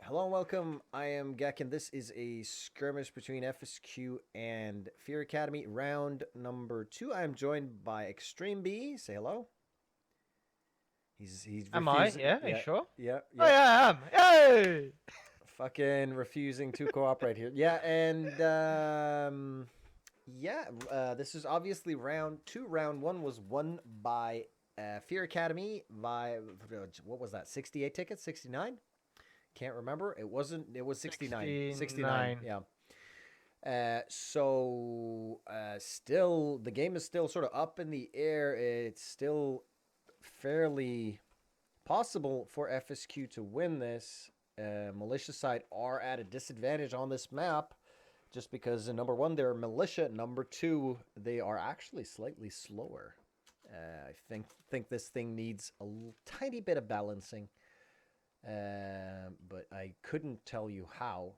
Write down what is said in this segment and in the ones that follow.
Hello and welcome. I am Gek, and this is a skirmish between FSQ and Fear Academy, round number 2. I am joined by Extreme B. Say hello. He's Am I? refusing. Yeah, are you sure? Yeah, Oh, yeah. yeah, I am. Hey! Fucking refusing to cooperate here. Yeah, and this is obviously round 2. Round 1 was won by Fear Academy by what was that? 68 tickets, 69. Can't remember. It wasn't. It was 69. 69. 69. Yeah. Still, the game is still sort of up in the air. It's still fairly possible for FSQ to win this. Militia side are at a disadvantage on this map just because, number one, they're militia. Number two, they are actually slightly slower. I think this thing needs a tiny bit of balancing. But I couldn't tell you how.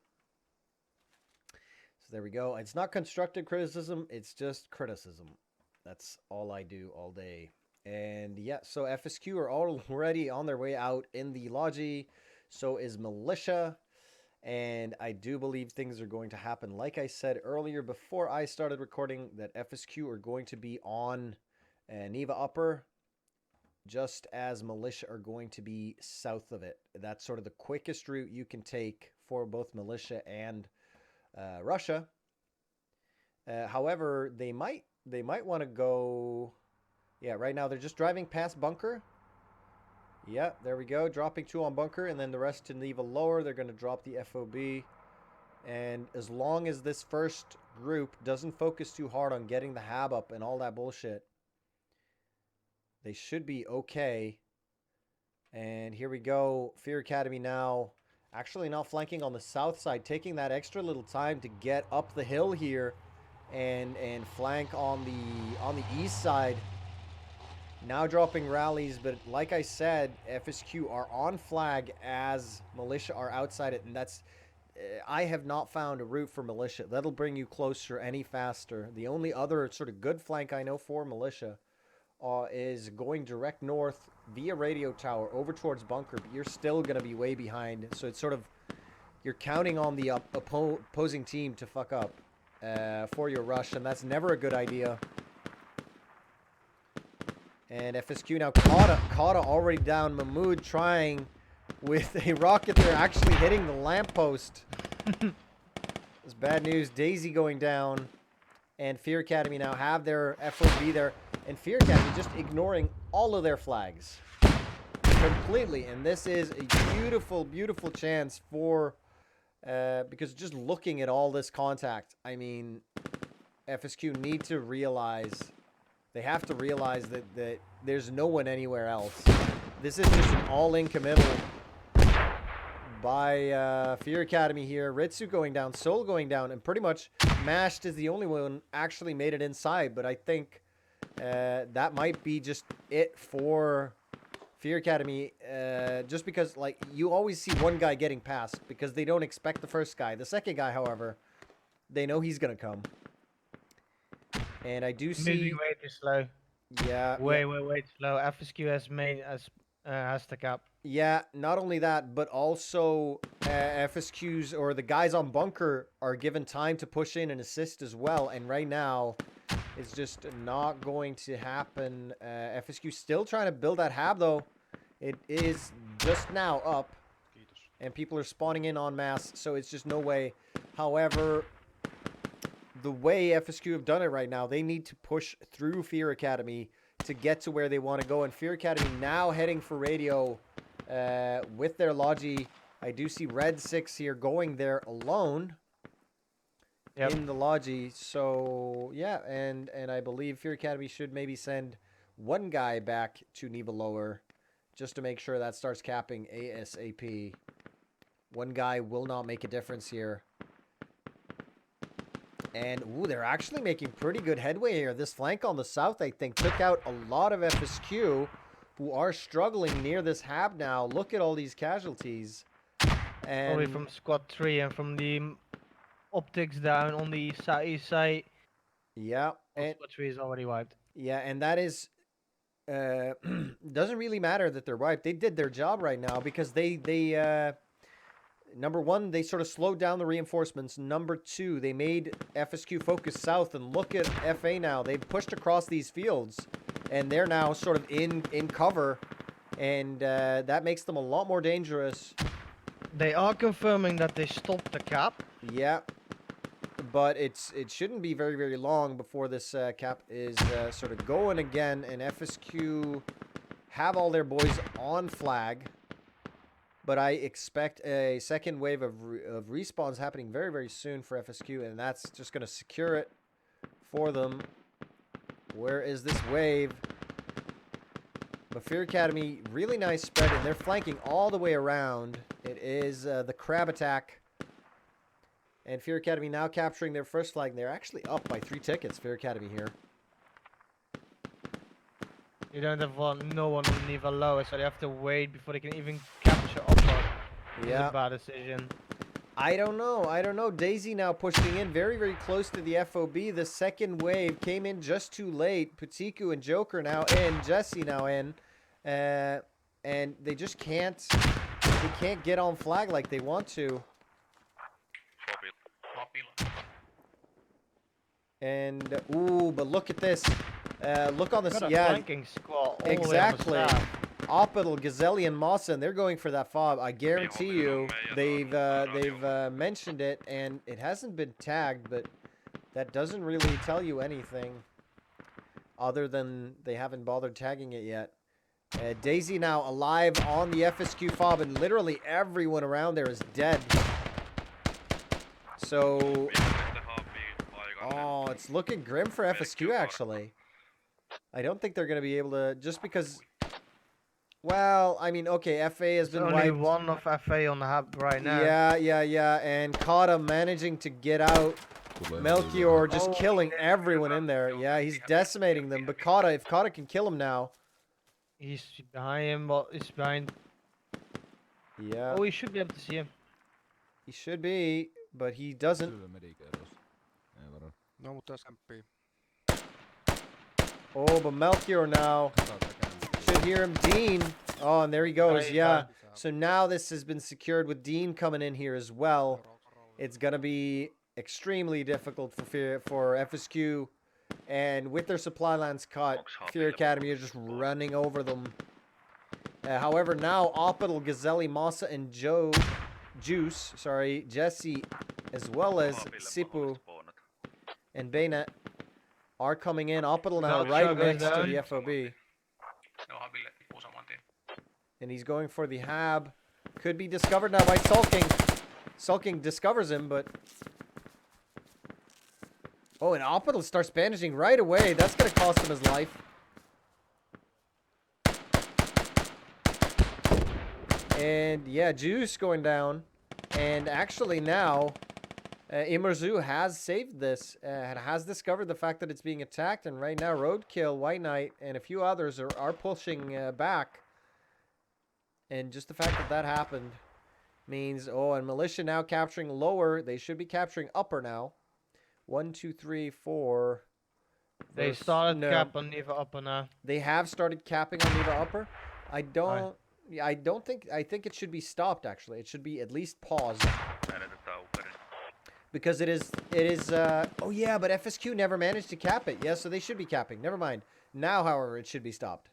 So there we go. It's not constructive criticism. It's just criticism. That's all I do all day. And yeah, so FSQ are already on their way out in the Logi. So is Militia. And I do believe things are going to happen. Like I said earlier before I started recording, that FSQ are going to be on Neva Upper, just as Militia are going to be south of it. That's sort of the quickest route you can take for both Militia and Russia. However, they might want to go. Yeah, right now they're just driving past Bunker. Yeah, there we go. Dropping 2 on Bunker, and then the rest to Neva Lower. They're going to drop the FOB. And as long as this first group doesn't focus too hard on getting the hab up and all that bullshit, they should be okay. And here we go. Fear Academy now actually not flanking on the south side, taking that extra little time to get up the hill here and flank on the east side. Now dropping rallies, but like I said, FSQ are on flag as Militia are outside it, and that's I have not found a route for Militia that'll bring you closer any faster. The only other sort of good flank I know for Militia is going direct north via radio tower over towards Bunker, but you're still going to be way behind. So it's sort of, you're counting on the opposing team to fuck up for your rush, and that's never a good idea. And FSQ now, Kata already down. Mahmood trying with a rocket there, actually hitting the lamppost. It's bad news. Daisy going down. And Fear Academy now have their FOB there. And Fear Academy just ignoring all of their flags completely. And this is a beautiful, beautiful chance for, because just looking at all this contact, I mean, FSQ need to realize, they have to realize that there's no one anywhere else. This is just an all-in committal by Fear Academy here. Ritsu going down, Soul going down, and pretty much Mashed is the only one actually made it inside. But I think that might be just it for Fear Academy, just because, like, you always see one guy getting past because they don't expect the first guy. The second guy, however, they know he's going to come. And I do see... Moving way too slow. Yeah. Way too slow. FSQ has the cap. Yeah, not only that, but also FSQs or the guys on Bunker are given time to push in and assist as well. And right now, it's just not going to happen. FSQ still trying to build that hab, though. It is just now up. And people are spawning in en masse, so it's just no way. However, the way FSQ have done it right now, they need to push through Fear Academy to get to where they want to go. And Fear Academy now heading for radio with their Logi. I do see Red 6 here going there alone in the Logi. So, yeah, and I believe Fear Academy should maybe send one guy back to Neva Lower just to make sure that starts capping ASAP. One guy will not make a difference here. And, ooh, they're actually making pretty good headway here. This flank on the south, I think, took out a lot of FSQ, who are struggling near this hab now. Look at all these casualties. And probably from squad 3 and from the optics down on the east side. Yeah. And squad 3 is already wiped. Yeah, and that is... doesn't really matter that they're wiped. They did their job right now because they number one, they sort of slowed down the reinforcements. Number two, they made FSQ focus south, and look at FA now. They've pushed across these fields, and they're now sort of in cover, and that makes them a lot more dangerous. They are confirming that they stopped the cap. Yeah, but it shouldn't be very, very long before this cap is sort of going again, and FSQ have all their boys on flag. But I expect a second wave of respawns happening very, very soon for FSQ, and that's just going to secure it for them. Where is this wave? But Fear Academy, really nice spread, and they're flanking all the way around. It is the crab attack. And Fear Academy now capturing their first flag. They're actually up by 3 tickets, Fear Academy here. You don't have no one on Neva lower, so they have to wait before they can even capture upper. Yeah. It's a bad decision. I don't know. I don't know. Daisy now pushing in very, very close to the FOB. The second wave came in just too late. Putiku and Joker now in. Jesse now in. And they just can't... They can't get on flag like they want to. And, ooh, but look at this. Look on the... Yeah, flanking squad all exactly. The way on the side. Oppital, Gazelle, and Massa, and they're going for that fob. I guarantee you, they've mentioned it, and it hasn't been tagged, but that doesn't really tell you anything other than they haven't bothered tagging it yet. Daisy now alive on the FSQ fob, and literally everyone around there is dead. So, oh, it's looking grim for FSQ, actually. I don't think they're going to be able to, just because... Well, I mean, okay, FA has been only wiped. one of FA on the hub right now. Yeah. And Kata managing to get out. Melchior just killing everyone in there. Yeah, he's decimating them. But Kata, if Kata can kill him now. He's behind him, but he's behind. Yeah. Oh, he should be able to see him. He should be, but he doesn't. Oh, but Melchior now. Should hear him. Dean. Oh, and there he goes. Yeah. So now this has been secured with Dean coming in here as well. It's going to be extremely difficult for FSQ. And with their supply lines cut, Fear Academy is just running over them. However, now Oppital, Gazelle, Massa, and Jesse, as well as Sipu and Baynet are coming in. Oppital now right next to the FOB. And he's going for the Hab. Could be discovered now by Sulking. Sulking discovers him, but... Oh, and Oppital starts bandaging right away. That's going to cost him his life. And yeah, Juice going down. And actually now, Imerzu has saved this. Has discovered the fact that it's being attacked. And right now, Roadkill, White Knight, and a few others are pushing back. And just the fact that that happened means... Oh, and Militia now capturing lower. They should be capturing upper now. 1, 2, 3, 4. They started cap on Neva upper now. They have started capping on Neva upper. I don't think. I think it should be stopped. Actually, it should be at least paused. Because it is. Oh yeah, but FSQ never managed to cap it. Yeah, so they should be capping. Never mind. Now, however, it should be stopped.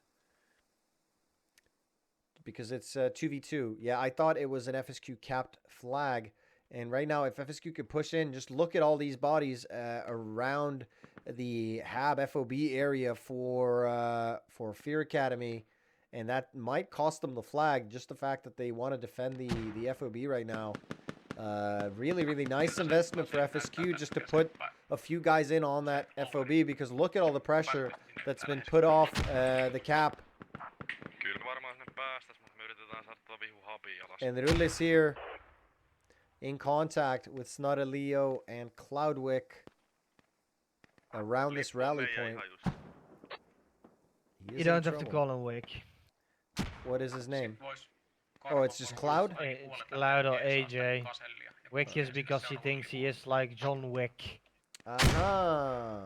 Because it's 2v2. Yeah, I thought it was an FSQ capped flag. And right now, if FSQ could push in, just look at all these bodies around the Hab FOB area for Fear Academy. And that might cost them the flag, just the fact that they want to defend the FOB right now. Really, really nice investment for FSQ just to put a few guys in on that FOB, because look at all the pressure that's been put off the cap. And Rullis here in contact with Snudda Leo and Cloudwick around this rally point. You don't have to call him Wick. What is his name? Oh, it's just Cloud? It's Cloud or AJ. Wick is because he thinks he is like John Wick. Uh-huh.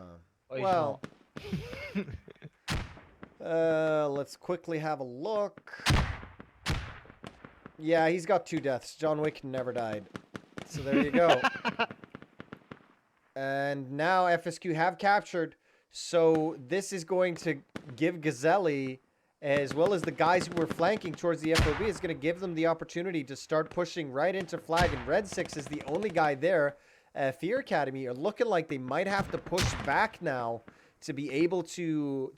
Well, let's quickly have a look. Yeah, he's got 2 deaths. John Wick never died. So there you go. And now FSQ have captured. So this is going to give Gazelle, as well as the guys who were flanking towards the FOB, is going to give them the opportunity to start pushing right into flag. And Red 6 is the only guy there. Fear Academy are looking like they might have to push back now to be able to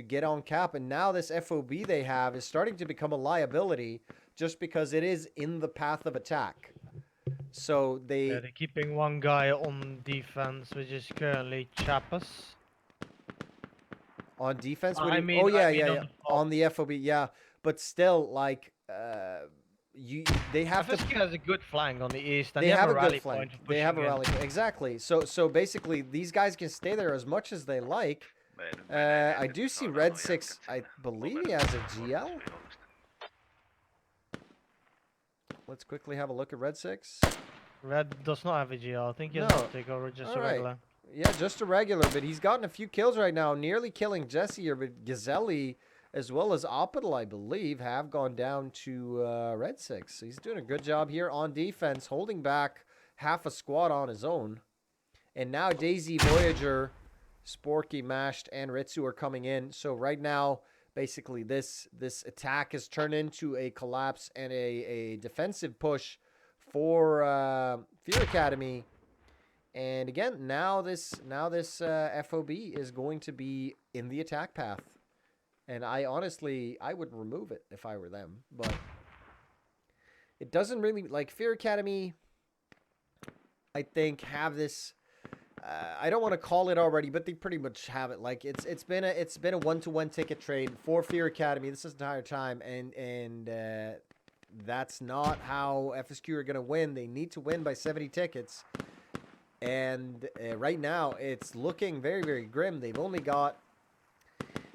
get on cap. And now this FOB they have is starting to become a liability just because it is in the path of attack. So Yeah, they're keeping one guy on defense, which is currently Chapas. On defense? I mean, on the FOB, yeah. But still, like, they have FSQ to. has a good flank on the east, and They have a rally good flank. point They have a rally point. Exactly. So basically, these guys can stay there as much as they like. I do see Red 6. I believe he has a GL. Let's quickly have a look at Red 6. Red does not have a GL. I think he has No. an optic or just a All right. regular. Yeah, just a regular, but he's gotten a few kills right now, nearly killing Jesse here, but Gazelle, as well as Opidal, I believe, have gone down to Red 6. So he's doing a good job here on defense, holding back half a squad on his own. And now Daisy, Voyager, Sporky, Mashed, and Ritsu are coming in. So right now, basically, this attack has turned into a collapse and a defensive push for Fear Academy. And again, now this FOB is going to be in the attack path. And I would remove it if I were them. But it doesn't really, like, Fear Academy, I think, have this, I don't want to call it already, but they pretty much have it. Like, it's been a 1-to-1 ticket trade for Fear Academy this entire time. And that's not how FSQ are going to win. They need to win by 70 tickets. And right now, it's looking very, very grim. They've only got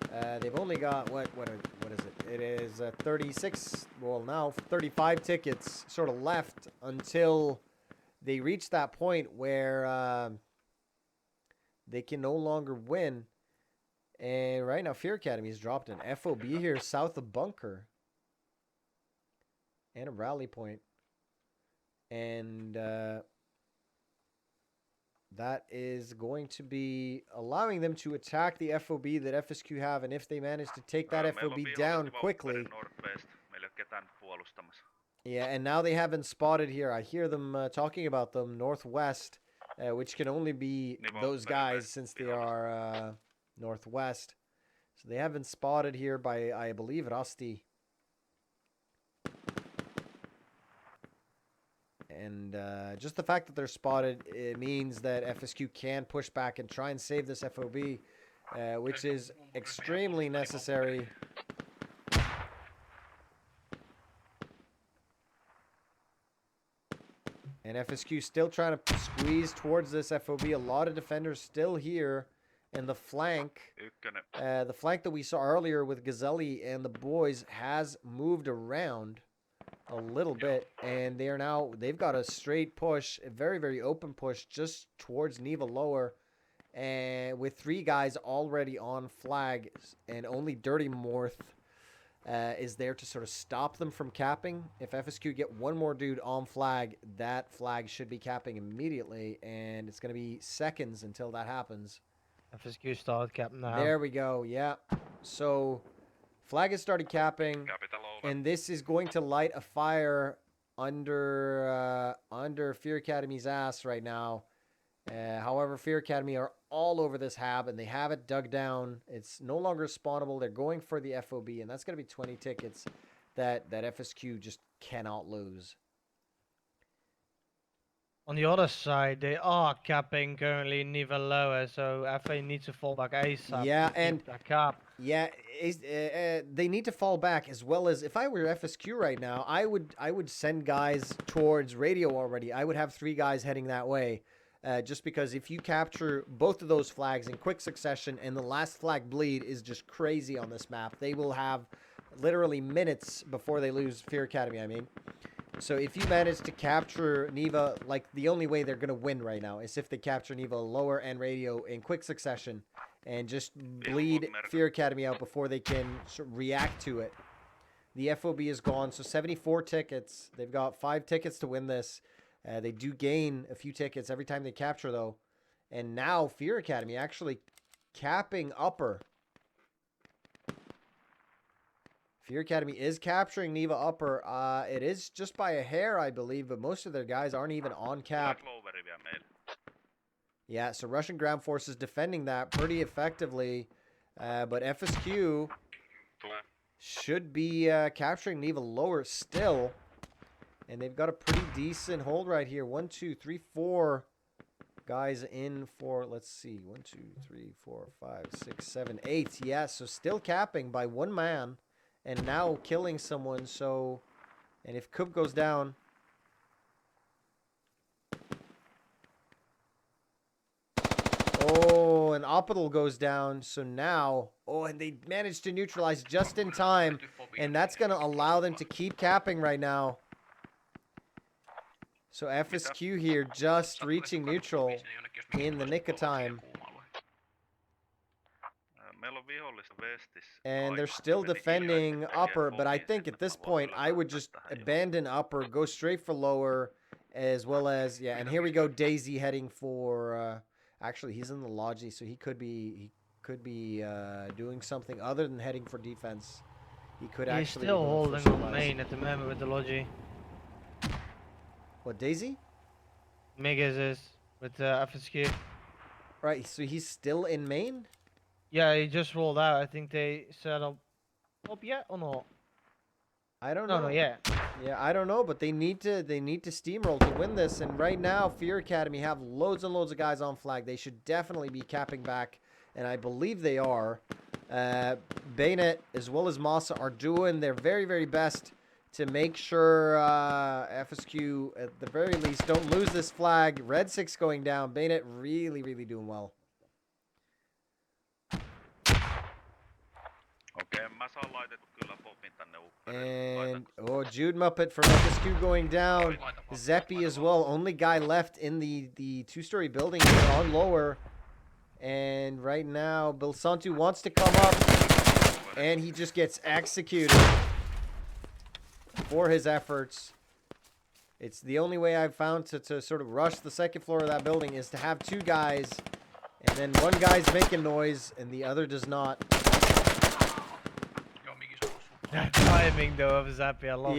what is it? It is 36. Well, now 35 tickets sort of left until they reach that point where they can no longer win. And right now, Fear Academy has dropped an FOB here south of Bunker and a rally point, and that is going to be allowing them to attack the FOB that FSQ have, and if they manage to take that FOB down quickly. Yeah, and now they have been spotted here. I hear them talking about them northwest, which can only be those guys since they are northwest. So they have been spotted here by, I believe, Rusty. And just the fact that they're spotted, it means that FSQ can push back and try and save this FOB, which is extremely necessary. And FSQ still trying to squeeze towards this FOB. A lot of defenders still here. And the flank that we saw earlier with Gazelle and the boys has moved around a little bit, and they've got a straight push, a very, very open push just towards Neva Lower, and with 3 guys already on flag, and only Dirty Morth is there to sort of stop them from capping. If FSQ get one more dude on flag, that flag should be capping immediately, and it's going to be seconds until that happens. FSQ started capping now. There we go, yeah. So flag has started capping, and this is going to light a fire under Fear Academy's ass right now. However, Fear Academy are all over this hab, and they have it dug down. It's no longer spawnable. They're going for the FOB, and that's going to be 20 tickets that FSQ just cannot lose. On the other side, they are capping currently Neva Lower, so FA needs to fall back ASAP. Yeah, and that cap. Yeah, they need to fall back, as well as, if I were FSQ right now, I would send guys towards radio already. I would have 3 guys heading that way, just because if you capture both of those flags in quick succession, and the last flag bleed is just crazy on this map, they will have literally minutes before they lose Fear Academy, I mean. So if you manage to capture Neva, like, the only way they're going to win right now is if they capture Neva Lower and radio in quick succession and just bleed Fear Academy out before they can react to it. The FOB is gone. So 74 tickets. They've got 5 tickets to win this. They do gain a few tickets every time they capture, though. And now Fear Academy actually capping upper. Fear Academy is capturing Neva upper. It is just by a hair, I believe, but most of their guys aren't even on cap. Yeah, so Russian ground forces defending that pretty effectively. But FSQ should be capturing Neva lower still. And they've got a pretty decent hold right here. 1, 2, 3, 4 guys in for, let's see, 1, 2, 3, 4, 5, 6, 7, 8. Yeah, so still capping by 1 man. And now killing someone, so... And if Kub goes down... Oh, and Opidal goes down, so now... Oh, and they managed to neutralize just in time. And that's going to allow them to keep capping right now. So FSQ here just reaching neutral in the nick of time. And they're still defending upper, but I think at this point I would just abandon upper, go straight for lower, as well as, yeah, and here we go, Daisy heading for, actually he's in the Logi, so he could be doing something other than heading for defense. He could actually He's still holding on main at the moment with the Logi. What, Daisy? Megas is with FSQ. Right, so he's still in main? Yeah, he just rolled out. I think they set up yet or not? I don't know. No, yeah. Yeah, I don't know, but they need to steamroll to win this. And right now, Fear Academy have loads and loads of guys on flag. They should definitely be capping back, and I believe they are. Bayonet as well as Massa are doing their very, very best to make sure FSQ at the very least don't lose this flag. Red 6 going down. Bayonet really, really doing well. And, oh, Jude Muppet from FSQ going down. Zeppi as well. Only guy left in the 2-story building here on lower. And right now, Bilsantu wants to come up. And he just gets executed for his efforts. It's the only way I've found to sort of rush the second floor of that building is to have 2 guys. And then one guy's making noise and the other does not. That timing though of Zappy, I love it.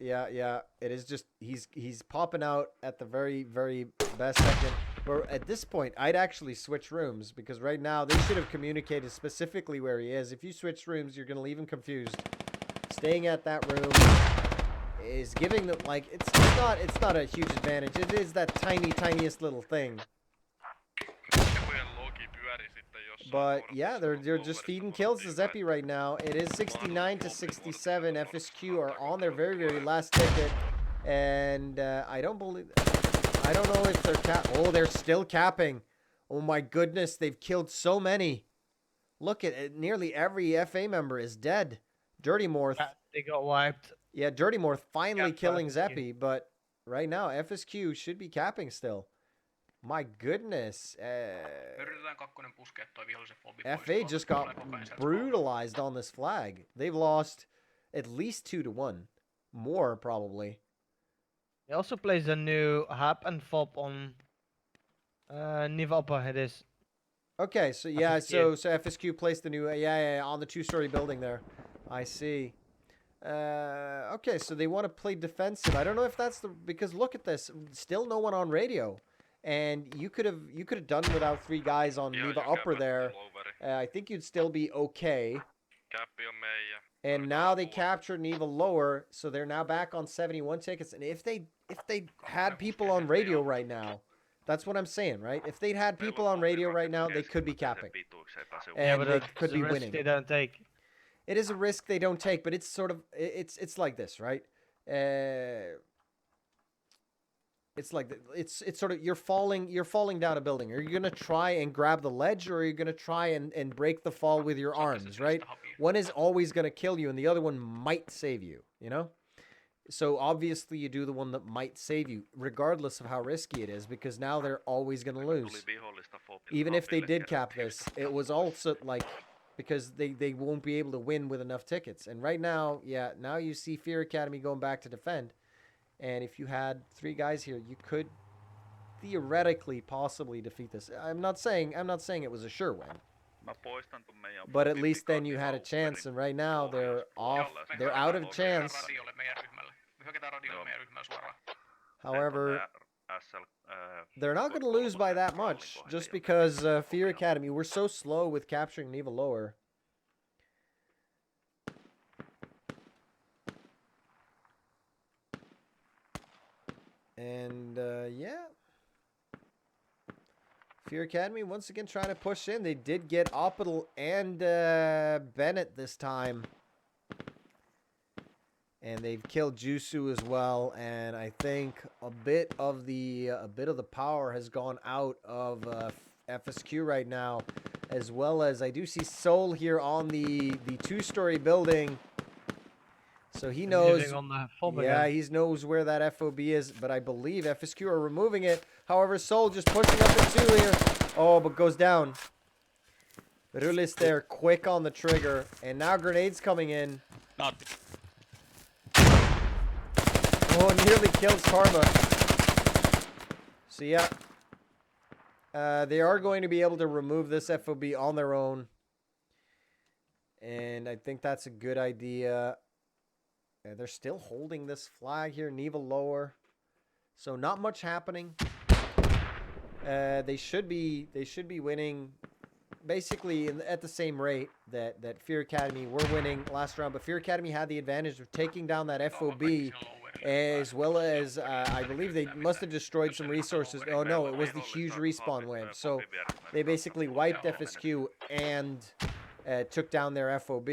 Yeah. It is just he's popping out at the very, very best second. But at this point, I'd actually switch rooms because right now they should have communicated specifically where he is. If you switch rooms, you're gonna leave him confused. Staying at that room is giving them like it's not a huge advantage. It is that tiniest little thing. But yeah, they're just feeding kills to Zeppi right now. It is 69 to 67. FSQ are on their very, very last ticket, and I don't know if they're Oh, they're still capping. Oh my goodness, they've killed so many. Look at it. Nearly every FA member is dead. Dirty Morth. They got wiped. Yeah, Dirty Morth finally killing Zeppi, but right now FSQ should be capping still. My goodness. FA just got brutalized on this flag. They've lost at least 2-1. More, probably. He also plays a new hap and fob on Niva Upper, it is. Okay, so yeah, so FSQ placed the new, yeah, on the 2-story building there. I see. Okay, so they want to play defensive. I don't know if that's because look at this. Still no one on radio. And you could have done without 3 guys on Neva Upper there. I think you'd still be okay. And now they captured Neva Lower, so they're now back on 71 tickets. And if they had people on radio right now, that's what I'm saying, right? If they'd had people on radio right now, they could be capping. And they could be winning. They don't take. It is a risk they don't take, but it's sort of it's like this, right? It's like it's sort of you're falling down a building. Are you gonna try and grab the ledge, or are you gonna try and break the fall with your arms? Right? One is always gonna kill you, and the other one might save you. You know. So obviously you do the one that might save you, regardless of how risky it is, because now they're always gonna lose. Even if they did cap this, it was also like because they won't be able to win with enough tickets. And right now, yeah, now you see Fear Academy going back to defend. And if you had 3 guys here, you could theoretically possibly defeat this. I'm not saying it was a sure win. But at least then you had a chance, and right now they're off. They're out of chance. However, they're not going to lose by that much, just because Fear Academy, we're so slow with capturing Neva Lower. And, yeah. Fear Academy, once again, trying to push in. They did get Oppital and Bennett this time. And they've killed Jusu as well. And I think a bit of the power has gone out of FSQ right now. As well as I do see Soul here on the 2-story building. So he knows, he knows where that FOB is, but I believe FSQ are removing it. However, Soul just pushing up the 2 here. Oh, but goes down. Rulis there, quick on the trigger, and now grenades coming in. Oh, nearly kills Karma. So yeah, they are going to be able to remove this FOB on their own, and I think that's a good idea. They're still holding this flag here, Neva Lower. So not much happening. They should be winning basically at the same rate that Fear Academy were winning last round. But Fear Academy had the advantage of taking down that FOB, as well as I believe they must have destroyed some resources. Oh no, it was the huge respawn wave. So they basically wiped FSQ and took down their FOB.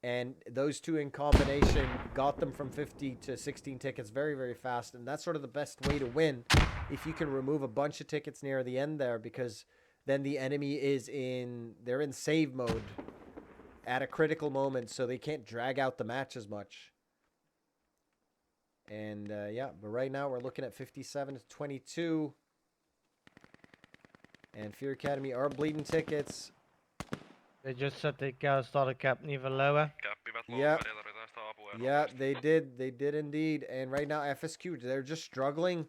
And those 2 in combination got them from 50 to 16 tickets very, very fast. And that's sort of the best way to win, if you can remove a bunch of tickets near the end there, because then the enemy they're in save mode at a critical moment, so they can't drag out the match as much. And yeah, but right now we're looking at 57 to 22. And Fear Academy are bleeding tickets. They just said they started cap Neva Lower. Yeah. Yeah, they did. They did indeed. And right now, FSQ, they're just struggling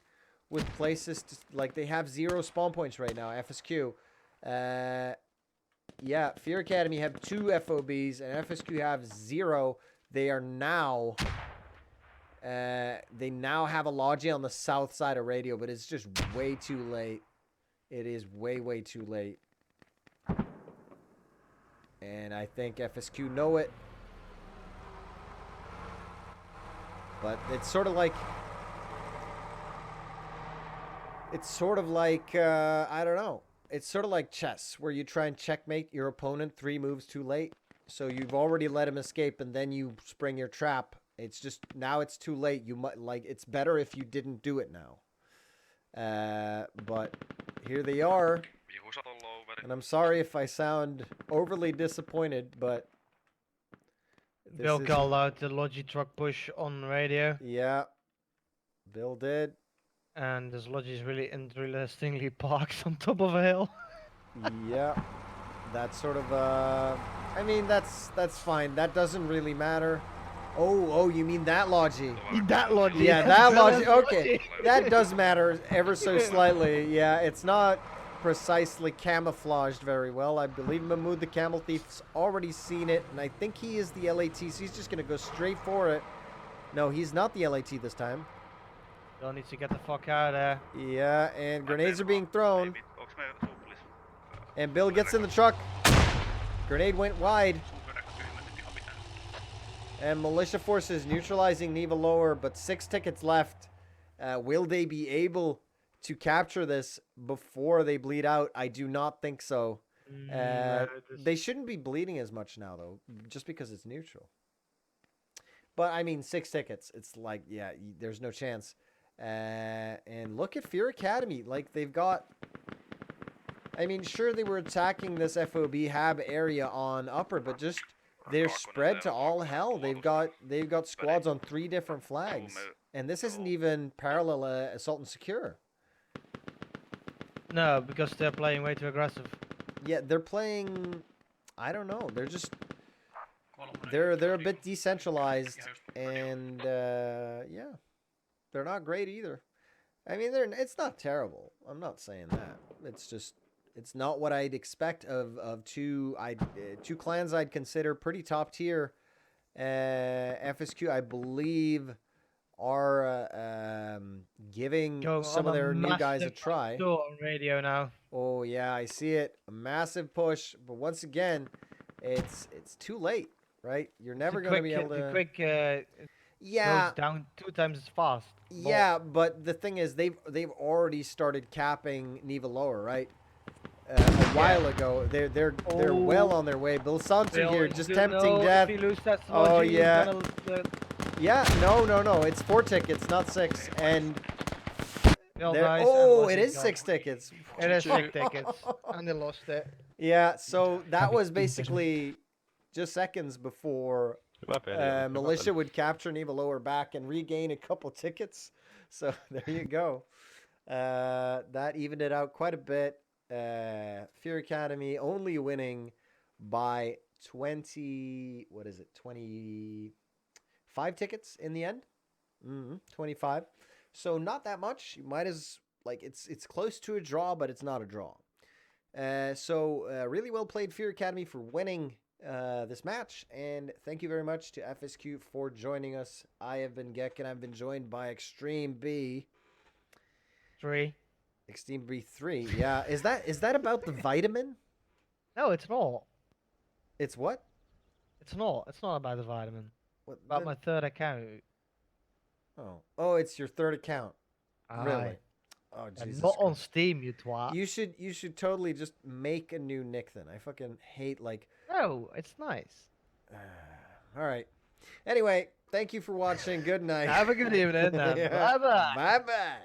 with places. Like, they have 0 spawn points right now, FSQ. Yeah, Fear Academy have 2 FOBs, and FSQ have 0. They are now... they now have a Logi on the south side of radio, but it's just way too late. It is way, way too late. And I think FSQ know it. But it's sort of like... I don't know. It's sort of like chess, where you try and checkmate your opponent 3 moves too late. So you've already let him escape, and then you spring your trap. It's just, now it's too late. You might, like, it's better if you didn't do it now. But here they are. And I'm sorry if I sound overly disappointed, but... Bill called out the Logi truck push on radio. Yeah, Bill did. And this Logi is really interestingly parked on top of a hill. Yeah, that's sort of, I mean, that's fine. That doesn't really matter. Oh, you mean that Logi? That Logi. Yeah, that Logi. Okay, that does matter ever so slightly. Yeah, it's not precisely camouflaged very well. I believe Mahmood the Camel Thief's already seen it, and I think he is the LAT, so he's just going to go straight for it. No, he's not the LAT this time. Bill needs to get the fuck out of there. Yeah, and grenades are being thrown. And Bill gets in the truck. Grenade went wide. And Militia Forces neutralizing Neva Lower, but 6 tickets left. Will they be able to capture this before they bleed out? I do not think so. They shouldn't be bleeding as much now, though, just because it's neutral. But, I mean, 6 tickets. It's like, yeah, there's no chance. And look at Fear Academy. Like, they've got... I mean, sure, they were attacking this FOB hab area on upper, but just... They're spread to all hell. They've got squads on 3 different flags. And this isn't even parallel assault and secure. No, because they're playing way too aggressive. Yeah, they're playing... I don't know. They're just they're a bit decentralized, and yeah, they're not great either. I mean, it's not terrible. I'm not saying that. It's just it's not what I'd expect of two clans I'd consider pretty top tier. FSQ, I believe, are giving Going some on of a their new guys a massive try. tour on radio now. Oh yeah, I see it. A massive push, but once again, it's too late, right? You're never going to be able to. The quick Yeah, goes down 2 times as fast. yeah, but the thing is, they've already started capping Neva lower, right? A while ago, they're well on their way. Bill Sansu here, just tempting death. If you lose that Oh, sludgy, yeah. Gonna, Yeah, no, it's 4 tickets, not 6, and well, there. nice, Oh, and it is gone. 6 tickets. It is 6 tickets, and they lost it. Yeah, so that was basically just seconds before Militia would capture Neva lower back and regain a couple tickets. So there you go. That evened it out quite a bit. Fear Academy only winning by 20, what is it, 25 tickets in the end? 25. So not that much. You might as, like, it's close to a draw, but it's not a draw. So really well played, Fear Academy, for winning this match. And thank you very much to FSQ for joining us. I have been Gek, and I've been joined by Extreme B. 3. Extreme B3, yeah. Is that about the vitamin? No, it's not. It's what? It's not. It's not about the vitamin. What? About my third account. Oh, it's your third account. Really? Aye. Oh, And Jesus. not on Christ. Steam, you twat. You should totally just make a new nick then. I fucking hate like. No, it's nice. All right. Anyway, thank you for watching. Good night. Have a good evening. Yeah. Bye bye. Bye bye.